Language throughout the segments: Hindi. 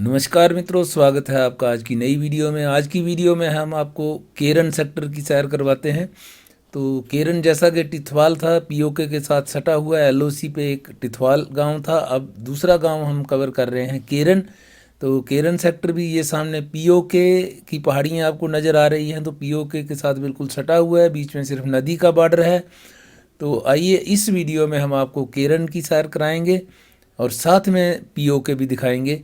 नमस्कार मित्रों, स्वागत है आपका आज की नई वीडियो में। आज की वीडियो में हम आपको केरन सेक्टर की सैर करवाते हैं। तो केरन जैसा कि टिथवाल था, पीओके के साथ सटा हुआ है। एलओसी पे एक टिथवाल गांव था, अब दूसरा गांव हम कवर कर रहे हैं केरन। तो केरन सेक्टर भी ये सामने पीओके की पहाड़ियाँ आपको नज़र आ रही हैं, तो पीओके के साथ बिल्कुल सटा हुआ है। बीच में सिर्फ नदी का बॉर्डर है। तो आइए इस वीडियो में हम आपको केरन की सैर कराएंगे और साथ में पीओके भी दिखाएंगे।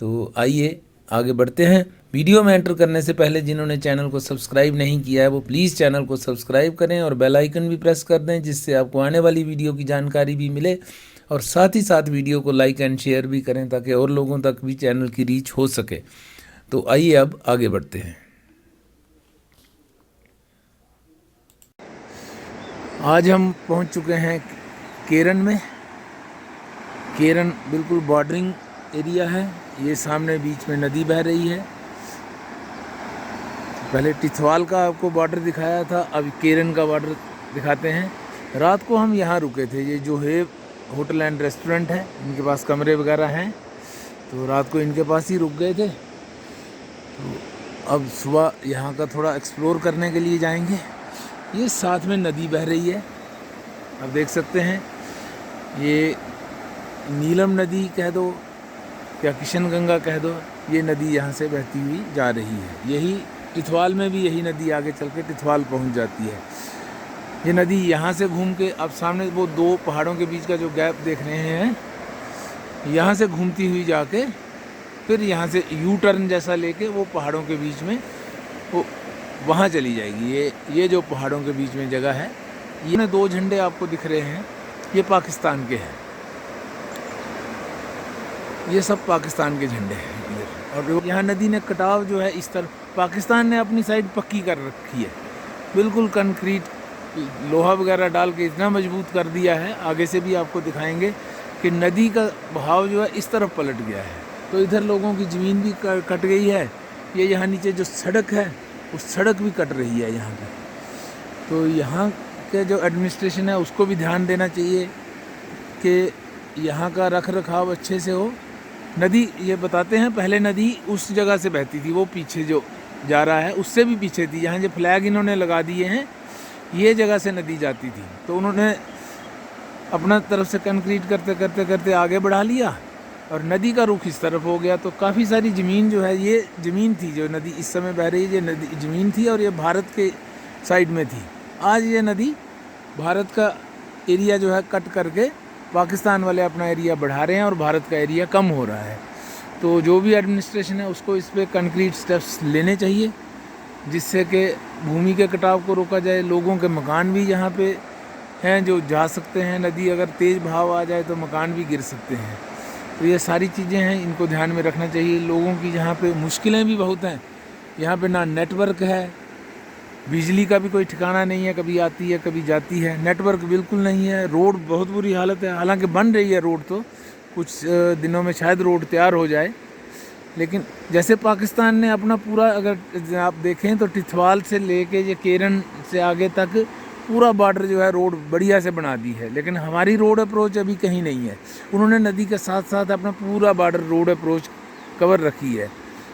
तो आइए आगे बढ़ते हैं। वीडियो में एंटर करने से पहले जिन्होंने चैनल को सब्सक्राइब नहीं किया है वो प्लीज़ चैनल को सब्सक्राइब करें और बेल आइकन भी प्रेस कर दें, जिससे आपको आने वाली वीडियो की जानकारी भी मिले। और साथ ही साथ वीडियो को लाइक एंड शेयर भी करें ताकि और लोगों तक भी चैनल की रीच हो सके। तो आइए अब आगे बढ़ते हैं। आज हम पहुंच चुके हैं केरन में। केरन बिल्कुल बॉर्डरिंग एरिया है। ये सामने बीच में नदी बह रही है। पहले टिथवाल का आपको बॉर्डर दिखाया था, अब केरन का बॉर्डर दिखाते हैं। रात को हम यहाँ रुके थे। ये जो है होटल एंड रेस्टोरेंट है, इनके पास कमरे वगैरह हैं, तो रात को इनके पास ही रुक गए थे। तो अब सुबह यहाँ का थोड़ा एक्सप्लोर करने के लिए जाएंगे। ये साथ में नदी बह रही है, आप देख सकते हैं। ये नीलम नदी कह दो या किशन गंगा कह दो, ये नदी यहाँ से बहती हुई जा रही है। यही टिथवाल में भी यही नदी आगे चल के टिथवाल पहुँच जाती है। ये नदी यहाँ से घूम के अब सामने वो दो पहाड़ों के बीच का जो गैप देख रहे हैं, यहाँ से घूमती हुई जाके फिर यहाँ से यू टर्न जैसा लेके वो पहाड़ों के बीच में वो वहाँ चली जाएगी। ये जो पहाड़ों के बीच में जगह है, ये दो झंडे आपको दिख रहे हैं, ये पाकिस्तान के हैं। ये सब पाकिस्तान के झंडे हैं इधर। और यहाँ नदी ने कटाव जो है इस तरफ, पाकिस्तान ने अपनी साइड पक्की कर रखी है, बिल्कुल कंक्रीट लोहा वगैरह डाल के इतना मजबूत कर दिया है। आगे से भी आपको दिखाएंगे कि नदी का बहाव जो है इस तरफ पलट गया है। तो इधर लोगों की ज़मीन भी कट गई है। ये यहाँ नीचे जो सड़क है, उस सड़क भी कट रही है यहाँ पर। तो यहाँ के जो एडमिनिस्ट्रेशन है उसको भी ध्यान देना चाहिए कि यहाँ का रख रखाव अच्छे से हो। नदी ये बताते हैं, पहले नदी उस जगह से बहती थी, वो पीछे जो जा रहा है उससे भी पीछे थी। यहाँ जो फ्लैग इन्होंने लगा दिए हैं, ये जगह से नदी जाती थी। तो उन्होंने अपना तरफ से कंक्रीट करते करते करते आगे बढ़ा लिया और नदी का रुख इस तरफ हो गया। तो काफ़ी सारी ज़मीन जो है, ये ज़मीन थी जो नदी इस समय बह रही है, ये नदी ज़मीन थी और ये भारत के साइड में थी। आज ये नदी भारत का एरिया जो है कट करके पाकिस्तान वाले अपना एरिया बढ़ा रहे हैं और भारत का एरिया कम हो रहा है। तो जो भी एडमिनिस्ट्रेशन है उसको इस पर कंक्रीट स्टेप्स लेने चाहिए, जिससे कि भूमि के कटाव को रोका जाए। लोगों के मकान भी यहाँ पे हैं जो जा सकते हैं, नदी अगर तेज़ बहाव आ जाए तो मकान भी गिर सकते हैं। तो ये सारी चीज़ें हैं, इनको ध्यान में रखना चाहिए। लोगों की यहाँ पे मुश्किलें भी बहुत हैं। यहाँ पे ना नेटवर्क है, बिजली का भी कोई ठिकाना नहीं है, कभी आती है कभी जाती है। नेटवर्क बिल्कुल नहीं है। रोड बहुत बुरी हालत है, हालांकि बन रही है रोड, तो कुछ दिनों में शायद रोड तैयार हो जाए। लेकिन जैसे पाकिस्तान ने अपना पूरा, अगर आप देखें तो टिथवाल से लेके ये केरन से आगे तक पूरा बॉर्डर जो है रोड बढ़िया से बना दी है, लेकिन हमारी रोड अप्रोच अभी कहीं नहीं है। उन्होंने नदी के साथ साथ अपना पूरा बॉर्डर रोड अप्रोच कवर रखी है,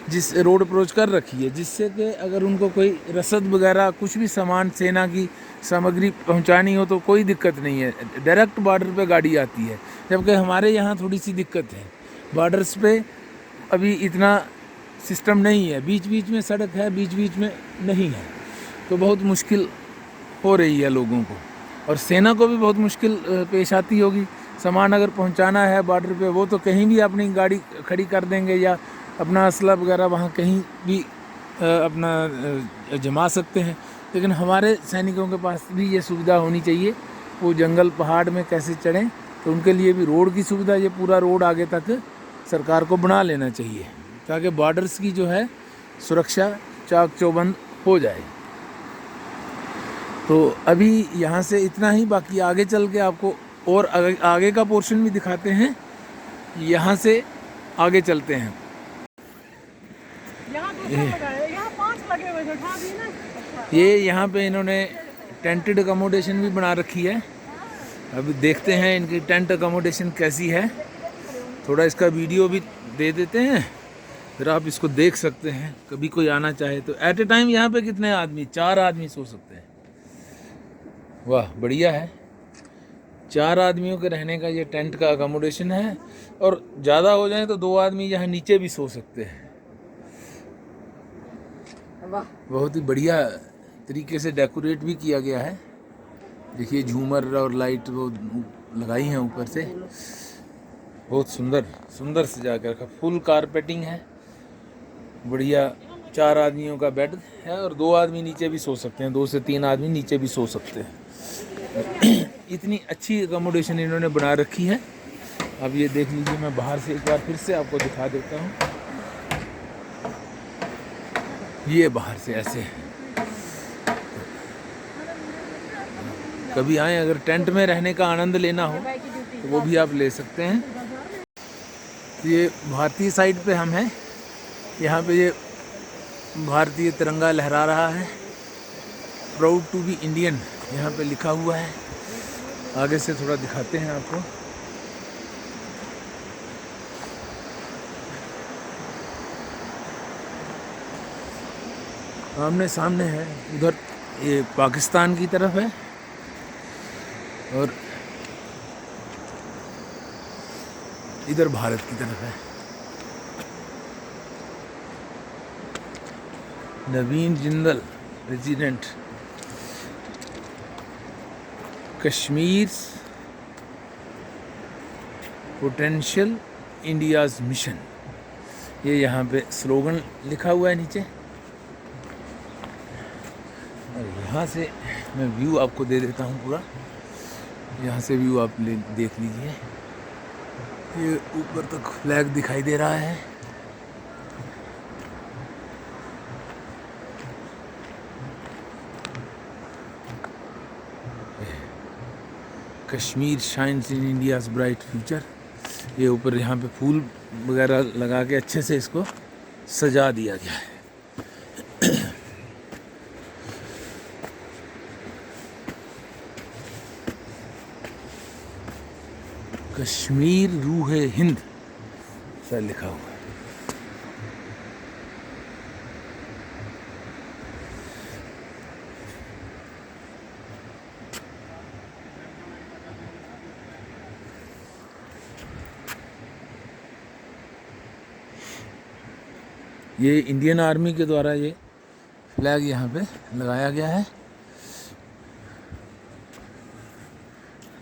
जिस रोड अप्रोच कर रखी है, जिससे कि अगर उनको कोई रसद वगैरह कुछ भी सामान, सेना की सामग्री पहुंचानी हो तो कोई दिक्कत नहीं है, डायरेक्ट बॉर्डर पे गाड़ी आती है। जबकि हमारे यहाँ थोड़ी सी दिक्कत है, बॉर्डर्स पे अभी इतना सिस्टम नहीं है। बीच बीच में सड़क है, बीच बीच में नहीं है, तो बहुत मुश्किल हो रही है लोगों को, और सेना को भी बहुत मुश्किल पेश आती होगी। सामान अगर पहुंचाना है बॉर्डर पे, वो तो कहीं भी अपनी गाड़ी खड़ी कर देंगे या अपना असला वगैरह वहाँ कहीं भी अपना जमा सकते हैं। लेकिन हमारे सैनिकों के पास भी ये सुविधा होनी चाहिए। वो जंगल पहाड़ में कैसे चढ़ें, तो उनके लिए भी रोड की सुविधा, ये पूरा रोड आगे तक सरकार को बना लेना चाहिए, ताकि बॉर्डर्स की जो है सुरक्षा चाक चौबंद हो जाए। तो अभी यहाँ से इतना ही, बाकी आगे चल के आपको और आगे का पोर्शन भी दिखाते हैं। यहाँ से आगे चलते हैं। ये यहाँ पे इन्होंने टेंटेड अकोमोडेशन भी बना रखी है। अभी देखते हैं इनकी टेंट अकोमोडेशन कैसी है। थोड़ा इसका वीडियो भी दे देते हैं फिर आप इसको देख सकते हैं, कभी कोई आना चाहे तो। एट ए टाइम यहाँ पे कितने आदमी, 4 आदमी सो सकते हैं। वाह बढ़िया है। 4 आदमियों के रहने का ये टेंट का अकोमोडेशन है, और ज़्यादा हो जाए तो 2 आदमी यहाँ नीचे भी सो सकते हैं। बहुत ही बढ़िया तरीके से डेकोरेट भी किया गया है। देखिए झूमर और लाइट वो लगाई हैं ऊपर से, बहुत सुंदर सुंदर सजा के रखा। फुल कारपेटिंग है, बढ़िया। 4 आदमियों का बेड है और 2 आदमी नीचे भी सो सकते हैं, 2 से 3 आदमी नीचे भी सो सकते हैं। इतनी अच्छी अकोमोडेशन इन्होंने बना रखी है। अब ये देख लीजिए, मैं बाहर से एक बार फिर से आपको दिखा देता हूँ। ये बाहर से ऐसे, कभी आए अगर टेंट में रहने का आनंद लेना हो तो वो भी आप ले सकते हैं। ये भारतीय साइड पे हम हैं, यहाँ पे ये भारतीय तिरंगा लहरा रहा है। प्राउड टू बी इंडियन यहाँ पे लिखा हुआ है। आगे से थोड़ा दिखाते हैं आपको। आमने सामने है, उधर ये पाकिस्तान की तरफ है और इधर भारत की तरफ है। Naveen Jindal resident, Kashmir potential India's mission, ये यहाँ पे स्लोगन लिखा हुआ है नीचे। और यहाँ से मैं व्यू आपको दे देता हूँ पूरा। यहाँ से व्यू आप देख लीजिए। ये ऊपर तक फ्लैग दिखाई दे रहा है। Kashmir shines in India's bright future. ये ऊपर यहाँ पे फूल वगैरह लगा के अच्छे से इसको सजा दिया गया है। कश्मीर रूहे हिंद ऐसा लिखा हुआ है। ये इंडियन आर्मी के द्वारा ये फ्लैग यहाँ पे लगाया गया है।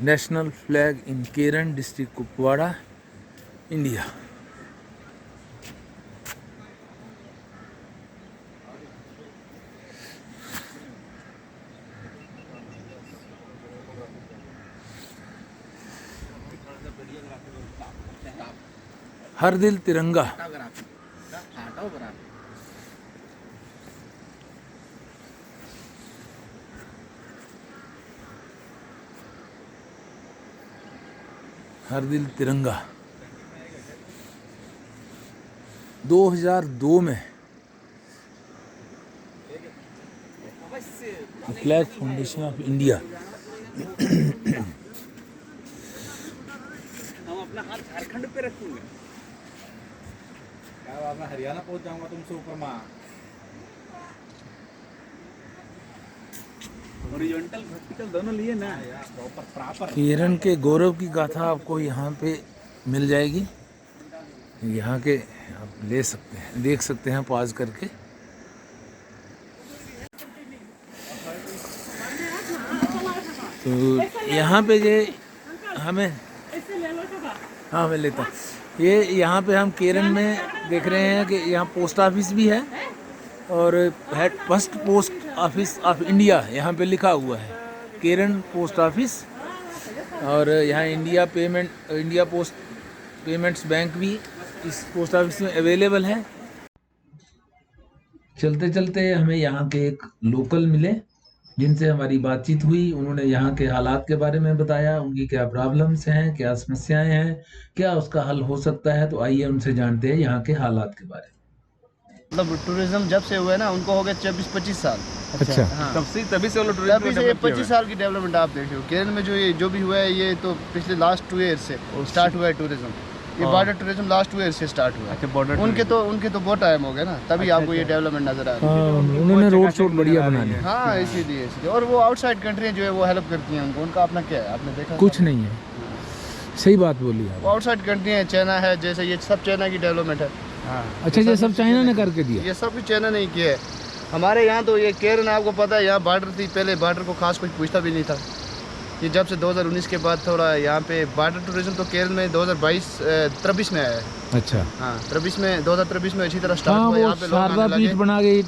National flag in Keran district Kupwara, India. हर दिल तिरंगा। हर दिल तिरंगा 2002 में फ्लैग फाउंडेशन ऑफ इंडिया। हम अपना हाथ झारखंड पे रखेंगे। क्या मैं हरियाणा पहुंच जाऊंगा तुमसे ऊपर माँ। हॉरिजॉन्टल वर्टिकल दोनों लिए ना प्रॉपर। केरन के गौरव की गाथा आपको यहाँ पे मिल जाएगी। यहाँ के आप ले सकते हैं, देख सकते हैं पॉज करके। तो यहाँ पे ये हमें, हाँ मैं लेता हूँ। ये यहाँ पे हम केरन में देख रहे हैं कि यहाँ पोस्ट ऑफिस भी है और head first post office of India यहाँ पे लिखा हुआ है, केरन पोस्ट ऑफिस। और यहाँ इंडिया पोस्ट पेमेंट्स बैंक भी इस पोस्ट ऑफिस में अवेलेबल है। चलते चलते हमें यहाँ के एक लोकल मिले जिनसे हमारी बातचीत हुई। उन्होंने यहाँ के हालात के बारे में बताया, उनकी क्या प्रॉब्लम्स हैं, क्या समस्याएं हैं, क्या उसका हल हो सकता है। तो आइए उनसे जानते हैं यहाँ के हालात के बारे में। मतलब टूरिज्म जब से हुआ है ना, उनको हो गया 24-25 साल। अच्छा, हाँ, तभी से वो तभी से ये 25 साल की डेवलपमेंट आप देख रहे हो। केरल में जो भी हुआ है, ये तो पिछले लास्ट 2 ईयर से स्टार्ट हुआ है टूरिज्म। ये बॉर्डर टूरिज्म लास्ट 2 ईयर से स्टार्ट हुआ है। अच्छा, border उनके तो बहुत टाइम हो गया ना, तभी आपको ये डेवलपमेंट नजर आ रही है। हाँ, उन्होंने रोड शोड बढ़िया बना लिया। हाँ इसीलिए और वो आउटसाइड कंट्री जो है वो हेल्प करती हैं उनको, उनका अपना क्या है आपने देखा? कुछ नहीं है, सही बात बोली आप। वो आउटसाइड कंट्री है, चाइना है, जैसे ये सब चाइना की डेवलपमेंट है। हाँ अच्छा, ये सब चाइना ने करके दिया। ये सब भी चाइना नहीं किया है। हमारे यहाँ तो ये केरन आपको पता है, यहाँ बॉर्डर थी, पहले बॉर्डर को खास कोई पूछता भी नहीं था। ये जब से 2019 के बाद थोड़ा यहाँ पे बॉर्डर टूरिज्म तो केरल में 2023 में आया है। अच्छा, हाँ 2023 में अच्छी तरह स्टार्ट हाँ हुआ। वो यहाँ पे लोग शारदा आने पीठ लगे। बना गई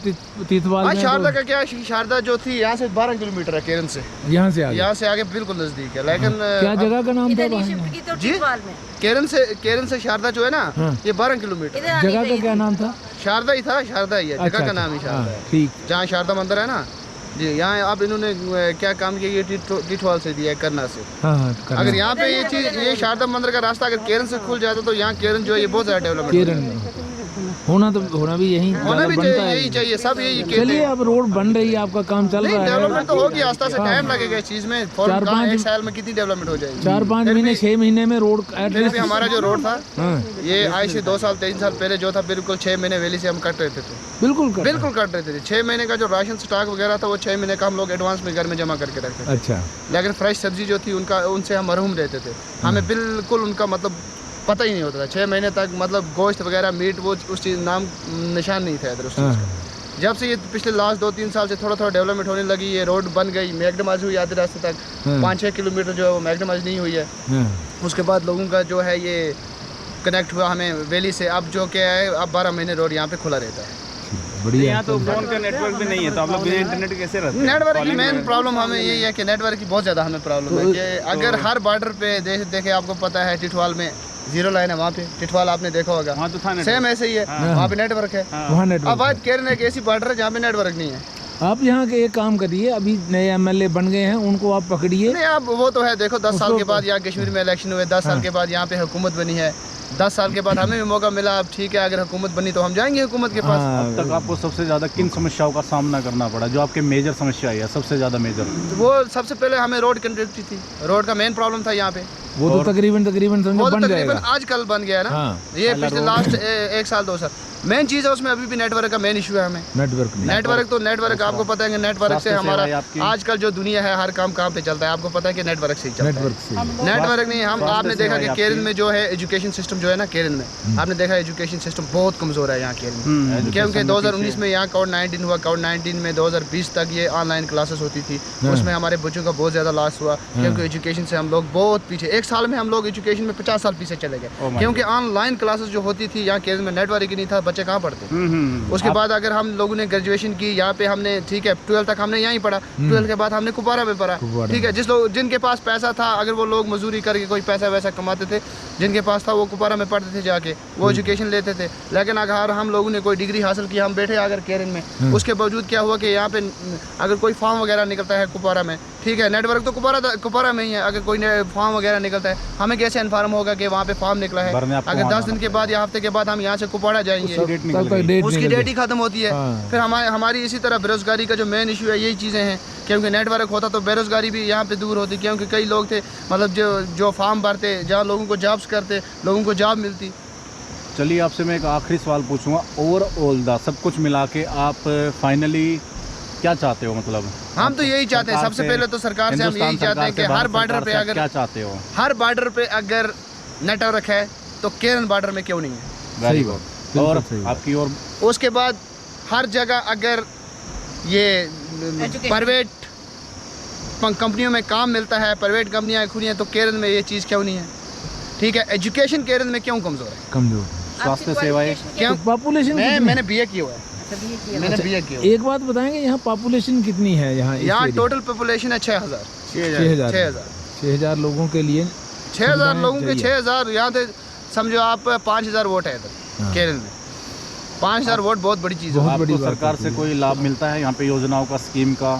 तीर्थवाल हाँ में। शारदा का क्या है, शारदा जो थी यहाँ से 12 किलोमीटर है केरन से, तो यहाँ से आगे यहाँ से आगे बिल्कुल नजदीक है। लेकिन क्या जगह का नाम था इधर वहाँ? ये शिफ्ट की तो जी? टिटवाल में। केरन से शारदा जो है ना, हाँ। ये 12 किलोमीटर। इधर आने जगह का गई क्या थी। नाम था? शारदा ही था, शारदा ही है, अच्छा, जगह का नाम ही अच्छा, शारदा हाँ, है। ठीक। जहाँ शारदा मंदिर है ना जी, यहाँ अब इन्होंने क्या काम किया, ये टिटवाल से दिया है, करना से। हाँ हाँ, करना। अगर यहाँ पे ये चीज़, ये शारदा मंदिर का रास्ता अगर केरन से खुल जाता तो यहाँ केरन जो है ये बहुत ज़्यादा डेवलपमेंट केरन होना भी यहीं होना भी बनता चाहिए, है। यही चाहिए, सब यही कहते चलिए, हैं। अब रोड बन रही है, आपका काम चल नहीं रहा है। डेवलपमेंट तो होगी, आस्ता से टाइम लगेगा इस चीज़ में। फौरन 4-5 कहाँ एक साल में कितनी डेवलपमेंट हो जाएगी? 4-5 महीने 6 महीने में रोड फिर एटलीस्ट। भी हमारा जो रोड था हाँ, ये आज से 2 साल 3 साल पहले जो था, बिल्कुल 6 महीने वैली से हम कट रहे थे। बिल्कुल कर। बिल्कुल कट रहे थे। 6 महीने का जो राशन स्टॉक वगैरह था वो 6 महीने का हम लोग एडवांस में घर में जमा करके रखते थे। अच्छा, लेकिन फ्रेश सब्जी जो थी उनका, उनसे हम मरहूम रहते थे। हमें बिल्कुल उनका मतलब पता ही नहीं होता था 6 महीने तक, मतलब गोश्त वगैरह मीट वो उस चीज़ नाम निशान नहीं था इधर उस चीज़ हाँ, का। जब से ये पिछले लास्ट 2-3 साल से थोड़ा डेवलपमेंट होने लगी, ये रोड बन गई, मैगडमाज हुई आधे रास्ते तक, हाँ। 5-6 किलोमीटर जो है वो मैगडमाज नहीं हुई है। हाँ, उसके बाद लोगों का जो है ये कनेक्ट हुआ हमें वैली से। अब जो क्या है, अब 12 महीने रोड यहाँ पे खुला रहता है। बढ़िया। यहाँ तो फोन का नेटवर्क भी नहीं है, तो आप लोग बिना इंटरनेट कैसे रहते हैं? नेटवर्क की मेन प्रॉब्लम हमें यही है कि नेटवर्क की बहुत ज़्यादा हमें प्रॉब्लम है कि अगर हर बॉर्डर पे देखे आपको पता है टिटवाल में 0 लाइन है, वहाँ पे टिटवाल आपने देखा होगा, वहाँ तो था network। सेम ऐसे ही है, वहाँ पे नेटवर्क है। वहाँ अब नेटवर्क। बात केरन एक ऐसी बॉर्डर है जहाँ पे नेटवर्क नहीं है। आप यहाँ के एक काम करिए, अभी नए एमएलए बन गए हैं, उनको आप पकड़िए। नहीं अब वो तो है, देखो 10 साल के बाद यहाँ कश्मीर में इलेक्शन हुए, 10 साल के बाद यहाँ पे हुकूमत बनी है, 10 साल के बाद हमें भी मौका मिला। अब ठीक है, अगर हुकूमत बनी तो हम जाएंगे हुकूमत के पास। हाँ, अब तक आपको सबसे ज़्यादा किन समस्याओं का सामना करना पड़ा, जो आपके मेजर समस्या है सबसे ज़्यादा मेजर? तो वो सबसे पहले हमें रोड कनेक्टिविटी थी, रोड का मेन प्रॉब्लम था यहाँ पे। वो तो तकरीबन समझो वो तो बन तकरीबन जाएगा। आजकल बन गया है ना। हाँ। ये पिछले लास्ट 1 साल 2 साल मेन चीज़ है, उसमें अभी भी नेटवर्क का मेन इशू है हमें। नेटवर्क नहीं। नेटवर्क आपको पता है कि नेटवर्क से स्वास्थ्य हमारा सेवाएं आपकी- आजकल जो दुनिया है हर काम कहाँ पे चलता है, आपको पता है कि नेटवर्क से ही चलता है। नेटवर्क से। नेटवर्क नहीं, हम स्वास्थ्य आपने देखा कि सेवाएं केरल आपकी- में जो है एजुकेशन सिस्टम जो है ना, केरल में आपने देखा एजुकेशन सिस्टम बहुत कमज़ोर है यहाँ केरल में। क्योंकि 2019 में यहाँ कोविड-19 हुआ, कोविड-19 में 2020 तक ये ऑनलाइन क्लासेस होती थी, उसमें हमारे बच्चों का बहुत ज़्यादा लॉस हुआ, क्योंकि एजुकेशन से हम लोग बहुत पीछे, 1 साल में हम लोग एजुकेशन में 50 साल पीछे चले गए, क्योंकि ऑनलाइन क्लासेस जो होती थी यहाँ केरल में नेटवर्क ही नहीं था, बच्चे कहाँ पढ़ते। उसके बाद अगर हम लोगों ने ग्रेजुएशन की यहाँ पे, हमने ठीक है 12 तक हमने यहीं पढ़ा, 12 के बाद हमने कुपवारा में पढ़ा, ठीक है। जिनके पास पैसा था, अगर वो लोग मजदूरी करके कोई पैसा वैसा कमाते थे, जिनके पास था वो कुपवारा में पढ़ते थे जाके, वो एजुकेशन लेते थे। लेकिन अगर हम लोगों ने कोई डिग्री हासिल की, हम बैठे अगर केरल में, उसके बावजूद क्या हुआ कि यहाँ पे अगर कोई फॉर्म वगैरह निकलता है कुपवारा में, ठीक है, नेटवर्क तो कुपवारा में ही है, अगर कोई फॉर्म वगैरह निकलता है, हमें कैसे इन्फॉर्म होगा कि वहाँ पे फॉर्म निकला है? अगर 10 दिन के बाद या हफ्ते के बाद हम यहाँ से कुपवारा जाएंगे, उसकी डेट ही खत्म होती है। फिर हमारी इसी तरह बेरोजगारी का जो मेन इशू है, यही चीज़ें हैं, क्योंकि नेटवर्क होता तो बेरोजगारी भी यहाँ पे दूर होती, क्योंकि कई लोग थे मतलब जो फॉर्म भरते, जहाँ लोगों को जॉब्स करते, लोगों को जॉब मिलती। चलिए आपसे मैं एक आखिरी सवाल पूछूंगा, ओवरऑल दा सब कुछ मिला के आप फाइनली क्या चाहते हो? मतलब हम तो यही चाहते हैं, सबसे पहले तो सरकार से हम यही चाहते हैं कि हर बॉर्डर पे अगर क्या चाहते हो, हर बॉर्डर पे अगर नेटवर्क है तो केरन बॉर्डर में क्यों नहीं है? Very good. और आपकी और उसके बाद हर जगह अगर ये प्राइवेट कंपनियों में काम मिलता है, प्राइवेट कंपनियां खुली हैं, तो केरल में ये चीज़ क्यों नहीं है? ठीक है, एजुकेशन केरल में क्यों कमज़ोर है? कमजोर। स्वास्थ्य सेवाएं क्यों? पॉपुलेशन मैंने बीए किया हुआ है, मैंने बीए किया हुआ है। एक बात बताएंगे, यहाँ पॉपुलेशन कितनी है? यहाँ टोटल पॉपुलेशन है 6000 6,000 लोगों के लिए 6000 लोगों के 6000 यहाँ से समझो आप 5000 वोट है इधर केरल में। 5000 वोट बहुत बड़ी चीज़ है। आपको सरकार से कोई लाभ मिलता है यहाँ पे, योजनाओं का, स्कीम का?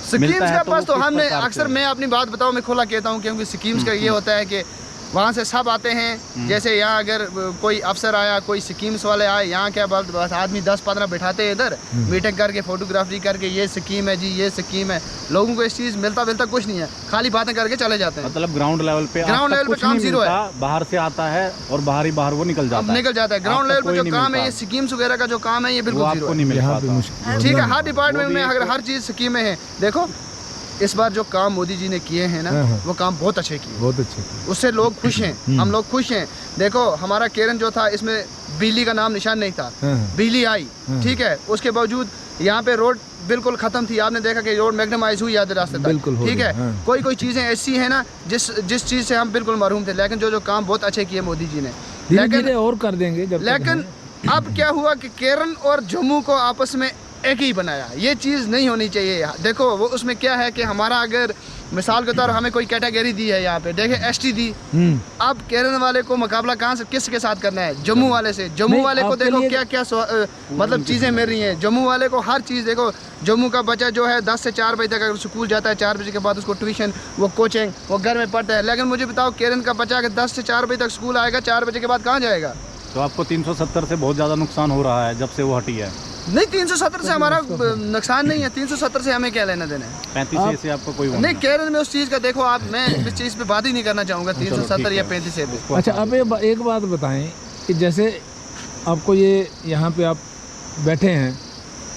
स्कीम्स का पास तो किस हमने प्रकार से? अक्सर, मैं अपनी बात बताऊं, मैं खुला कहता हूं, क्योंकि स्कीम्स का ये होता है कि वहाँ से सब आते हैं। जैसे यहाँ अगर कोई अफसर आया, कोई स्कीम्स वाले आए, यहाँ क्या बस आदमी 10-15 बैठाते हैं इधर, मीटिंग करके फोटोग्राफी करके ये स्कीम है जी, ये स्कीम है। लोगों को इस चीज़ मिलता कुछ नहीं है, खाली बातें करके चले जाते हैं। मतलब ग्राउंड लेवल पे काम जीरो है। बाहर से आता है और बाहर वो निकल जाता है। ग्राउंड लेवल पे जो काम है, ये स्कीम्स वगैरह का जो काम है, ये बिल्कुल जीरो नहीं मिल पाता। ठीक है, हर डिपार्टमेंट में अगर हर चीज़ स्कीमें हैं। देखो इस बार जो काम मोदी जी ने किए हैं ना, वो काम बहुत अच्छे किए, बहुत अच्छे किए। उससे लोग खुश हैं, हम लोग खुश हैं। देखो हमारा केरन जो था, इसमें बिजली का नाम निशान नहीं था, बिजली आई, ठीक है। उसके बावजूद यहाँ पे रोड बिल्कुल खत्म थी। आपने देखा कि रोड मैग्नेमाइज हुई आधे रास्ते तक, ठीक है। कोई चीज़ें ऐसी है ना जिस चीज़ से हम बिल्कुल महरूम थे, लेकिन जो काम बहुत अच्छे किए मोदी जी ने, लेकिन और कर देंगे। लेकिन अब क्या हुआ कि केरन और जम्मू को आपस में एक ही बनाया। ये चीज़ नहीं होनी चाहिए। देखो वो उसमें क्या है कि हमारा अगर मिसाल के तौर हमें कोई कैटेगरी दी है यहाँ पे, देखे एसटी दी, अब केरन वाले को मुकाबला कहाँ से किसके साथ करना है? जम्मू वाले से। जम्मू वाले को देखो क्या क्या मतलब चीज़ें मिल रही हैं। जम्मू वाले को हर चीज़ देखो। जम्मू का बच्चा जो है 10 से 4 बजे तक अगर स्कूल जाता है, 4 बजे के बाद उसको ट्यूशन, वो कोचिंग, वो घर में पढ़ता है। लेकिन मुझे बताओ केरन का बच्चा अगर 10 से 4 बजे तक स्कूल आएगा, 4 बजे के बाद कहाँ जाएगा? तो आपको 370 से बहुत ज़्यादा नुकसान हो रहा है जब से वो हटी है। नहीं, 370 से हमारा नुकसान नहीं है। 370 से हमें क्या लेना देना है? 35 से आपको कोई नहीं। केरल में उस चीज़ का देखो आप, मैं इस चीज़ पे बात ही नहीं करना चाहूँगा 370 या 35 से भी। अच्छा, अब एक बात बताएं कि जैसे आपको ये यहाँ पे आप बैठे हैं,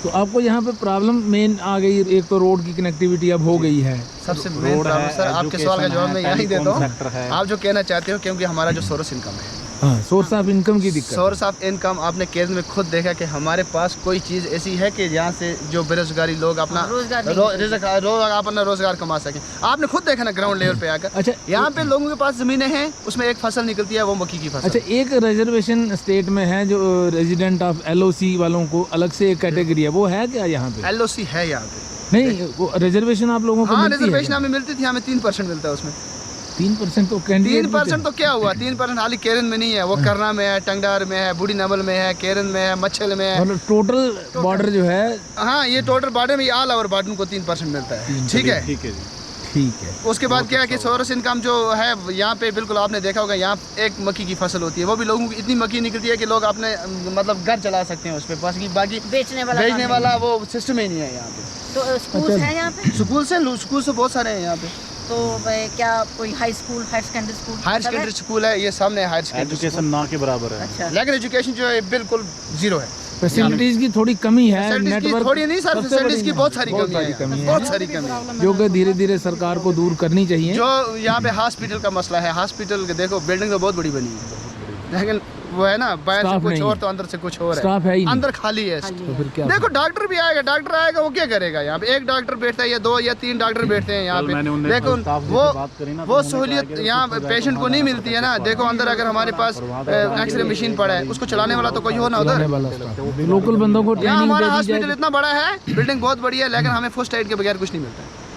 तो आपको यहाँ पे प्रॉब्लम मेन आ गई। एक तो रोड की कनेक्टिविटी अब हो गई है, सबसे मेन प्रॉब्लम। सर आपके सवाल का जवाब मैं यही देता हूँ। आप जो कहना चाहते हो, क्योंकि हमारा जो सोर्स इनकम है, हाँ, सोर्स ऑफ इनकम की दिक्कत। सोर्स ऑफ इनकम आपने केरल में खुद देखा कि हमारे पास कोई चीज़ ऐसी है कि यहाँ से जो बेरोजगारी लोग अपना अपना रोजगार कमा सकें। आपने खुद देखा ना ग्राउंड लेवल पे आकर। अच्छा, यहाँ पे लोगों के पास ज़मीनें हैं, उसमें एक फसल निकलती है, वो मक्की की फसल। अच्छा, एक रिजर्वेशन स्टेट में है जो रेजिडेंट ऑफ LOC वालों को अलग से एक कैटेगरी है, वो है क्या यहाँ पे? LOC है यहाँ पे नहीं, वो रिजर्वेशन आप लोगों को? हाँ, रिजर्वेशन हमें मिलती थी, हमें 3% मिलता है उसमें। 3% तो कैंडिडेट 3% तो क्या हुआ? 3% खाली केरन में नहीं है, वो करना में है, टंगडार में है, बूढ़ी नवल में है, केरन में है, मच्छल में है। मतलब टोटल बॉर्डर जो है, हाँ, ये टोटल बॉर्डर में ऑल ओवर बॉर्डर को 3% मिलता है। ठीक है, ठीक है जी, ठीक है। उसके बाद क्या है कि सोर्स इनकम जो है यहाँ पे, बिल्कुल आपने देखा होगा, यहाँ एक मक्की की फसल होती है, वो भी लोगों की इतनी मक्की निकलती है कि लोग अपने मतलब घर चला सकते हैं उस पर। बाकी बेचने वाला वो सिस्टम ही नहीं है यहाँ पे। तो स्कूल है यहाँ पे? स्कूल से बहुत सारे हैं यहाँ पे। तो क्या कोई high school, higher secondary school? Higher secondary school है, ये सामने हायर सेकेंडरी एजुकेशन ना के बराबर है। अच्छा, लेकिन एजुकेशन जो है बिल्कुल जीरो है। फैसिलिटीज की थोड़ी कमी है, नेटवर्क थोड़ी नहीं सर, फैसिलिटीज की बहुत सारी कमी है, बहुत सारी कमी है, जो कि धीरे धीरे सरकार को दूर करनी चाहिए। जो यहाँ पे हॉस्पिटल का मसला है, हॉस्पिटल के देखो बिल्डिंग तो बहुत बड़ी बनी है, लेकिन वो है ना, बाहर से कुछ और तो अंदर से कुछ और स्टाफ है ही नहीं। अंदर खाली है। तो फिर क्या? देखो डॉक्टर भी आएगा, डॉक्टर आएगा, वो क्या करेगा? यहाँ पे एक डॉक्टर बैठता है या 2 या 3 डॉक्टर बैठते हैं यहाँ पे। देखो वो सहूलियत यहाँ पेशेंट को नहीं मिलती है ना। देखो अंदर अगर हमारे पास एक्सरे मशीन पड़ा है, उसको चलाने वाला तो कोई हो ना उधर। लोकल बंदों को यहाँ हमारा हॉस्पिटल इतना बड़ा है, बिल्डिंग बहुत बड़ी है, लेकिन हमें फर्स्ट एड के बगैर कुछ नहीं मिलता है।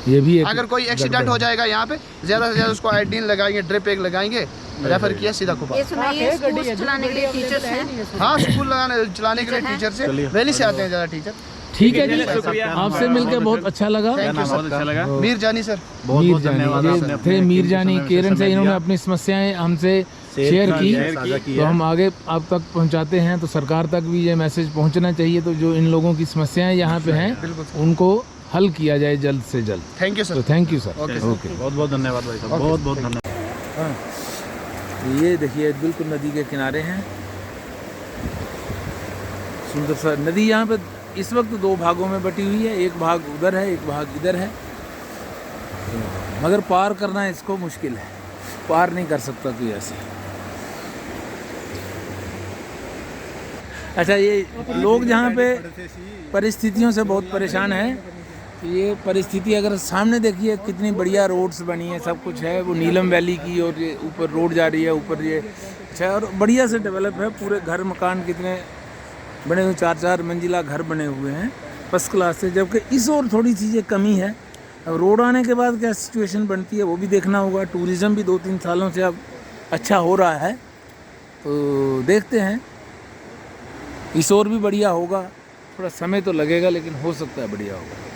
ये भी अगर कोई एक्सीडेंट हो जाएगा यहाँ पे, ज्यादा से ज्यादा उसको आयोडीन लगाएंगे, ड्रिप एक लगाएंगे, रेफर किया सीधा को। ये सुनाइए, स्कूल चलाने के लिए टीचर्स हैं? हाँ, स्कूल चलाने के लिए टीचर से वैली से आते हैं ज़्यादा टीचर। ठीक है जी, आपसे मिलकर बहुत अच्छा लगा। मीर जानी सर, मीर जानी थे, मीर जानी केरन से। इन्होंने अपनी समस्याएं हमसे शेयर की, तो हम आगे आप तक पहुंचाते हैं। तो सरकार तक भी ये मैसेज पहुंचना चाहिए, तो जो इन लोगों की समस्याएं यहाँ पे हैं उनको हल किया जाए जल्द से जल्द। Thank you sir. तो थैंक यू सर। ओके, बहुत बहुत धन्यवाद भाई साहब, बहुत बहुत धन्यवाद। ये देखिए बिल्कुल नदी के किनारे हैं, सुंदर सा नदी। यहाँ पे इस वक्त 2 भागों में बटी हुई है, एक भाग उधर है, एक भाग इधर है, मगर पार करना इसको मुश्किल है, पार नहीं कर सकता कोई ऐसे। अच्छा, ये लोग जहाँ पे परिस्थितियों से बहुत परेशान हैं। ये परिस्थिति अगर सामने देखिए, कितनी बढ़िया रोड्स बनी है, सब कुछ है, वो नीलम वैली की, और ये ऊपर रोड जा रही है, ऊपर ये अच्छा, और बढ़िया से डेवलप है। पूरे घर मकान कितने बने हुए, 4-4 मंजिला घर बने हुए हैं, फर्स्ट क्लास से। जबकि इस और थोड़ी चीज़ें कमी है। अब रोड आने के बाद क्या सिचुएशन बनती है वो भी देखना होगा। टूरिज़्म भी 2-3 सालों से अब अच्छा हो रहा है, तो देखते हैं इस और भी बढ़िया होगा। थोड़ा समय तो लगेगा, लेकिन हो सकता है बढ़िया होगा।